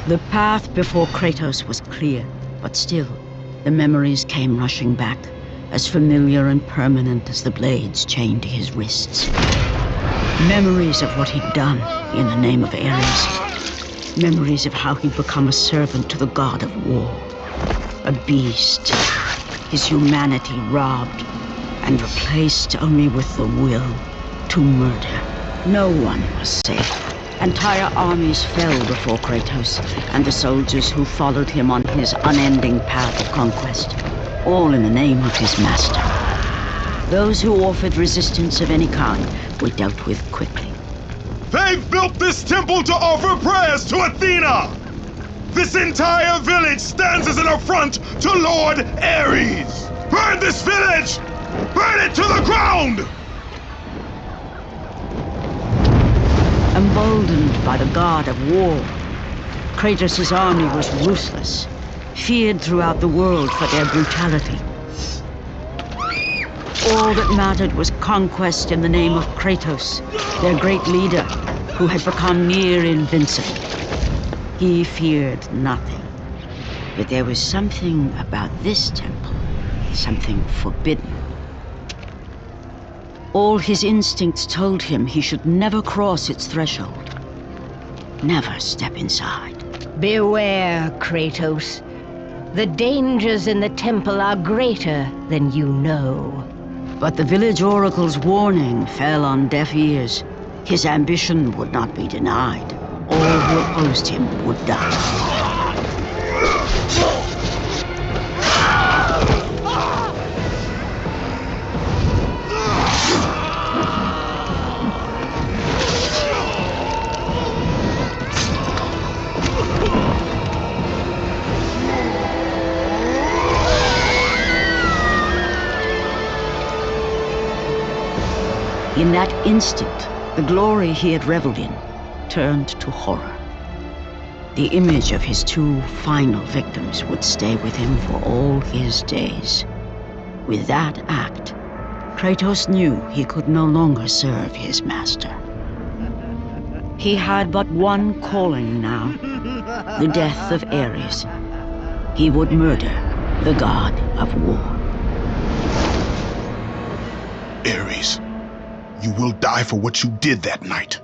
The path before Kratos was clear, but still, the memories came rushing back, as familiar and permanent as the blades chained to his wrists. Memories of what he'd done in the name of Ares. Memories of how he'd become a servant to the god of war. A beast, his humanity robbed and replaced only with the will to murder. No one was safe. Entire armies fell before Kratos and the soldiers who followed him on his unending path of conquest, all in the name of his master. Those who offered resistance of any kind were dealt with quickly. They've built this temple to offer prayers to Athena! This entire village stands as an affront to Lord Ares! Burn this village! Burn it to the ground! Emboldened by the god of war, Kratos' army was ruthless, feared throughout the world for their brutality. All that mattered was conquest in the name of Kratos, their great leader, who had become near invincible. He feared nothing. But there was something about this temple, something forbidden. All his instincts told him he should never cross its threshold. Never step inside. Beware, Kratos. The dangers in the temple are greater than you know. But the village oracle's warning fell on deaf ears. His ambition would not be denied. All who opposed him would die. In that instant, the glory he had reveled in turned to horror. The image of his two final victims would stay with him for all his days. With that act, Kratos knew he could no longer serve his master. He had but one calling now, the death of Ares. He would murder the god of war. Ares, you will die for what you did that night.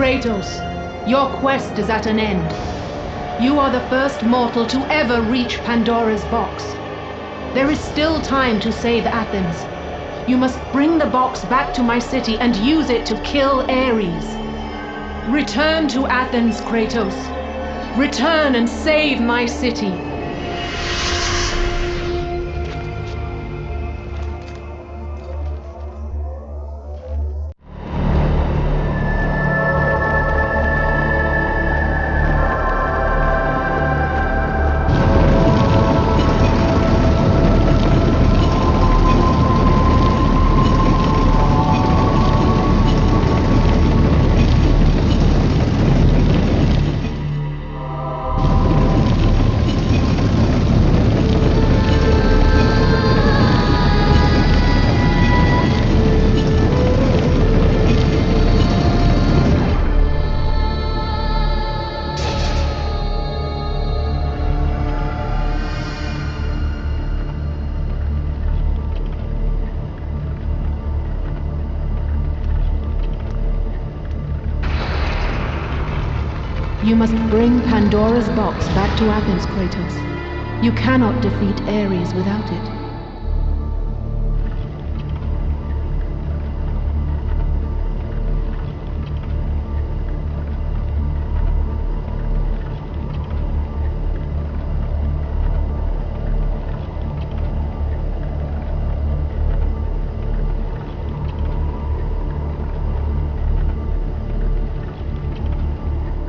Kratos, your quest is at an end. You are the first mortal to ever reach Pandora'S box. There is still time to save Athens. You must bring the box back to my city and use it to kill Ares. Return to Athens, Kratos. Return and save my city. You must bring Pandora'S box back to Athens, Kratos. You cannot defeat Ares without it.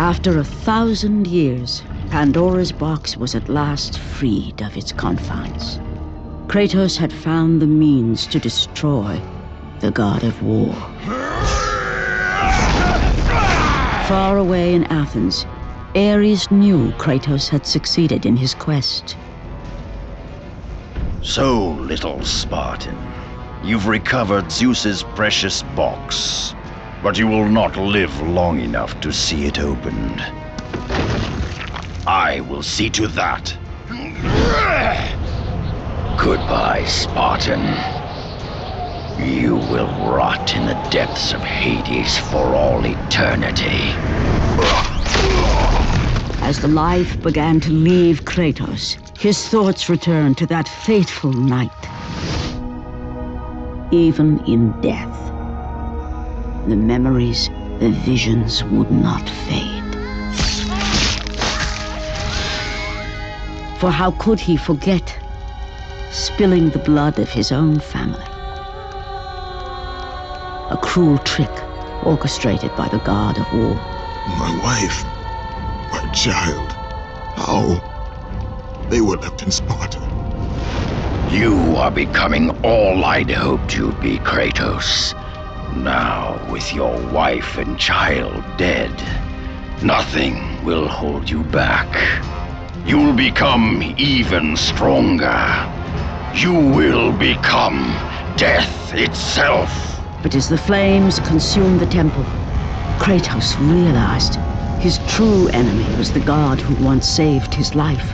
After 1,000 years, Pandora'S box was at last freed of its confines. Kratos had found the means to destroy the god of war. Far away in Athens, Ares knew Kratos had succeeded in his quest. So, little Spartan, you've recovered Zeus's precious box. But you will not live long enough to see it opened. I will see to that. Goodbye, Spartan. You will rot in the depths of Hades for all eternity. As the life began to leave Kratos, his thoughts returned to that fateful night. Even in death, the memories, the visions would not fade. For how could he forget spilling the blood of his own family? A cruel trick orchestrated by the god of war. My wife, my child, how? They were left in Sparta. You are becoming all I'd hoped you'd be, Kratos. Now, with your wife and child dead, nothing will hold you back. You'll become even stronger. You will become death itself. But as the flames consumed the temple, Kratos realized his true enemy was the god who once saved his life.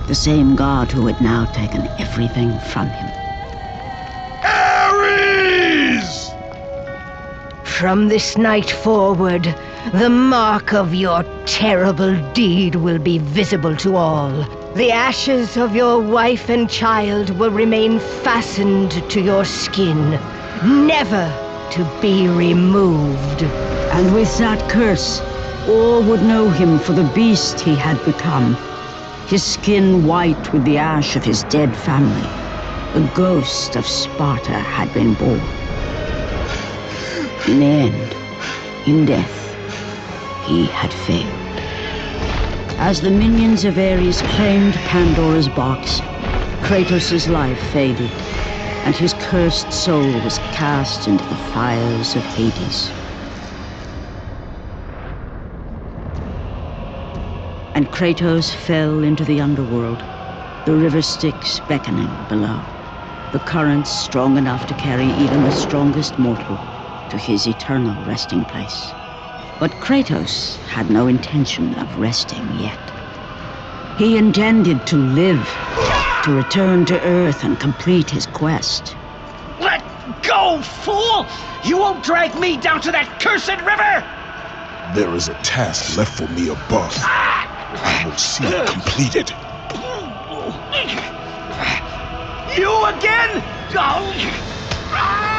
The same god who had now taken everything from him. Ares! From this night forward, the mark of your terrible deed will be visible to all. The ashes of your wife and child will remain fastened to your skin, never to be removed. And with that curse, all would know him for the beast he had become. His skin white with the ash of his dead family. The ghost of Sparta had been born. In the end, in death, he had failed. As the minions of Ares claimed Pandora'S box, Kratos' life faded, and his cursed soul was cast into the fires of Hades. And Kratos fell into the underworld, the river Styx beckoning below, the currents strong enough to carry even the strongest mortal to his eternal resting place. But Kratos had no intention of resting yet. He intended to live, to return to Earth and complete his quest. Let go, fool! You won't drag me down to that cursed river! There is a task left for me above. I will see it completed. You again? Oh.